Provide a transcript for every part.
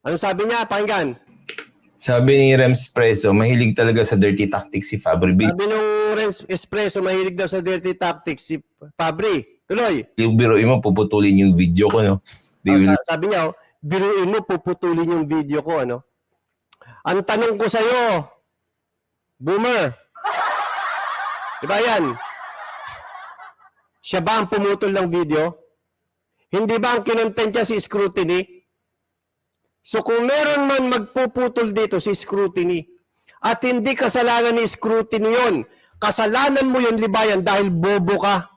Ano sabi niya? Pakinggan. Sabi ni Rems Preso, mahilig talaga sa dirty tactics si Fabri. Sabi nung Renz Espresso, mahilig daw sa dirty tactics si Fabri. Tuloy. Yung biruin mo, puputulin yung video ko, no? Sabi niya, biruin mo, puputulin yung video ko, ano? Ang tanong ko sa'yo, Boomer, diba yan? Siya ba ang pumutol ng video? Hindi ba ang kinontent niya si Scrutiny? So kung meron man magpuputol dito si Scrutiny, at hindi kasalanan ni Scrutiny yun, kasalanan mo yun, Libayan, dahil bobo ka.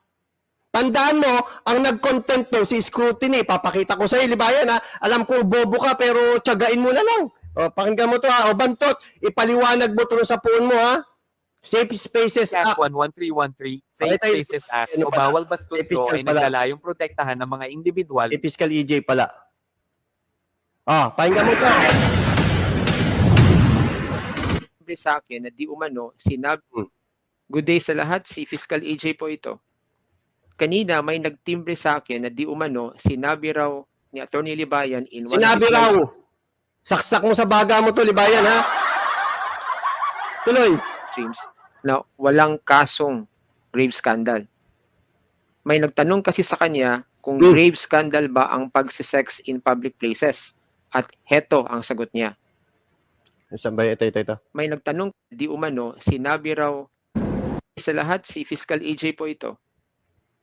Tandaan mo, ang nag-content no, si Scrutiny, papakita ko sa'yo, Libayan, ha? Alam ko, bobo ka, pero tiyagain mo na lang. O, pakinggan mo to, ha? O, Bantot, ipaliwanag mo to sa puon mo, ha? Safe Spaces Act. 11313, Safe Spaces Act, o bawal bastos ay naglalayong protektahan ng mga individual. Fiscal EJ pala. Ah, pakinggan mo to. Sa akin na di umano, sinabi, good day sa lahat, si Fiscal EJ po ito. Kanina may nagtimbre sa akin na di umano, sinabi raw ni Atty. Libayan in one Sinabi of his raw. live Saksak mo sa baga mo to, Libayan, ha? Tuloy. streams na walang kasong grave scandal. May nagtanong kasi sa kanya kung grave scandal ba ang pagsisex in public places. At heto ang sagot niya. Saan ba? Ito. May nagtanong di umano, sinabi raw sa lahat, si Fiscal EJ po ito.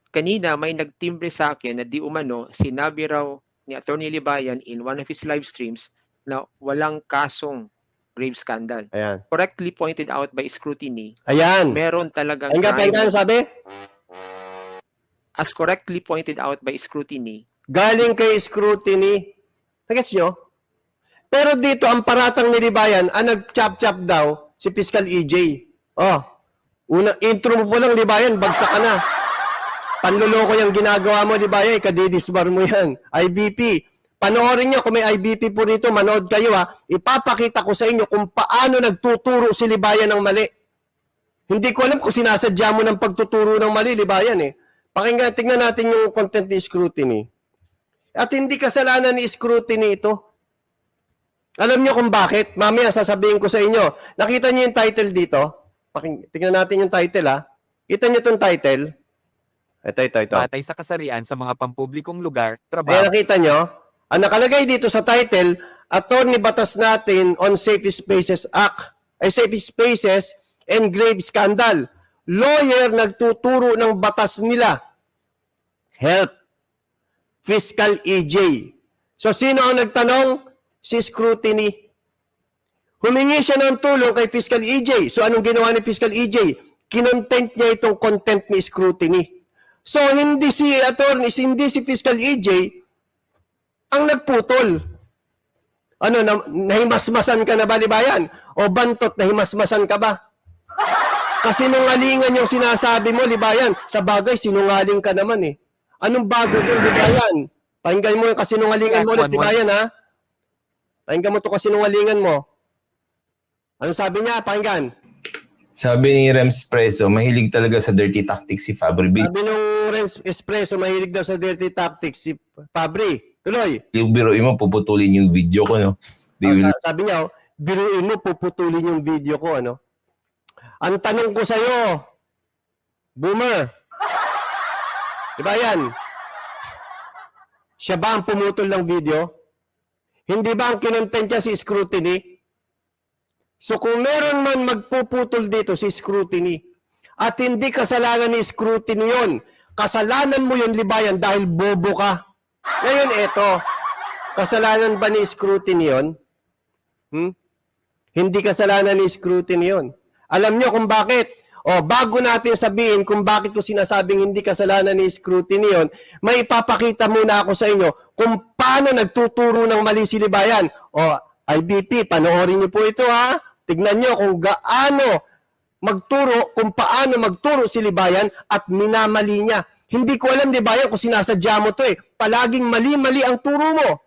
Kanina may nagtimbre sa akin na di umano, sinabi raw ni Atty. Libayan in one of his live streams na walang kasong grave scandal. Ayan. Correctly pointed out by Scrutiny, Ayan. meron talagang Pakinggan, sabi? as correctly pointed out by Scrutiny, Galing kay Scrutiny. Nagets nyo? Pero dito, ang paratang ni Libayan, ang nag-chop-chop daw, si Fiscal EJ. Oh, intro mo po lang, Libayan, bagsak ka na. Panluloko yung ginagawa mo, Libayan, kadidisbar mo yan. IBP. Panoorin nyo, kung may IBP po rito, manood kayo, ha. Ipapakita ko sa inyo kung paano nagtuturo si Libayan ng mali. Hindi ko alam kung sinasadya mo ng pagtuturo ng mali, Libayan, eh. Pakinggan, tingnan natin yung content ni Scrutiny. At hindi kasalanan ni Scrutiny ito. Alam nyo kung bakit? Mamaya sasabihin ko sa inyo. Nakita nyo yung title dito? Tingnan natin yung title, ha. Kita nyo itong title? Ito. Patay sa kasarian sa mga pampublikong lugar, trabaho. Ayan, nakita nyo? Ang nakalagay dito sa title, Attorney Batas Natin on Safe Spaces Act, ay Safe Spaces and Grave Scandal. Lawyer nagtuturo ng batas nila. Help. Fiscal EJ. So, sino ang nagtanong? Si Scrutiny. Humingi siya ng tulong kay Fiscal EJ. So, anong ginawa ni Fiscal EJ? Kinontent niya itong content ni Scrutiny. So, hindi si attorney, hindi si Fiscal EJ ang nagputol. Ano, nahimasmasan ka na ba, Libayan? O Bantot, nahimasmasan ka ba? Kasinungalingan yung sinasabi mo, Libayan. Sa bagay, sinungaling ka naman eh. Anong bago yung Libayan? Pakinggan mo yung kasinungalingan mo ulit, Libayan, ha? Pakinggan mo ito kasinungalingan mo. Ano sabi niya? Pakinggan. Sabi ni Rems Preso, mahilig talaga sa dirty tactics si Fabri. Sabi nung Renz Espresso, mahilig daw sa dirty tactics si Fabri. Tuloy. Yung biruin mo, puputulin yung video ko, no? Sabi niya, biruin mo, puputulin yung video ko, ano? Ang tanong ko sa'yo, Boomer, diba yan? Siya ba ang pumutol ng video? Hindi ba ang kinontent niya si Scrutiny? So kung meron man magpuputol dito si Scrutiny, at hindi kasalanan ni Scrutiny yun, kasalanan mo yun, Libayan, dahil bobo ka. Ngayon, eto, kasalanan ba ni Scrutiny yun? Hindi kasalanan ni Scrutiny yun. Alam nyo kung bakit? O, bago natin sabihin kung bakit ko sinasabing hindi kasalanan ni Scrutiny yun, may ipapakita muna ako sa inyo kung paano nagtuturo ng mali si Libayan. O, IBP, panoorin niyo po ito, ha? Tignan nyo kung gaano magturo, kung paano magturo si Libayan at minamali niya. Hindi ko alam, Libayan, kung sinasadya mo to eh. Palaging mali-mali ang turo mo.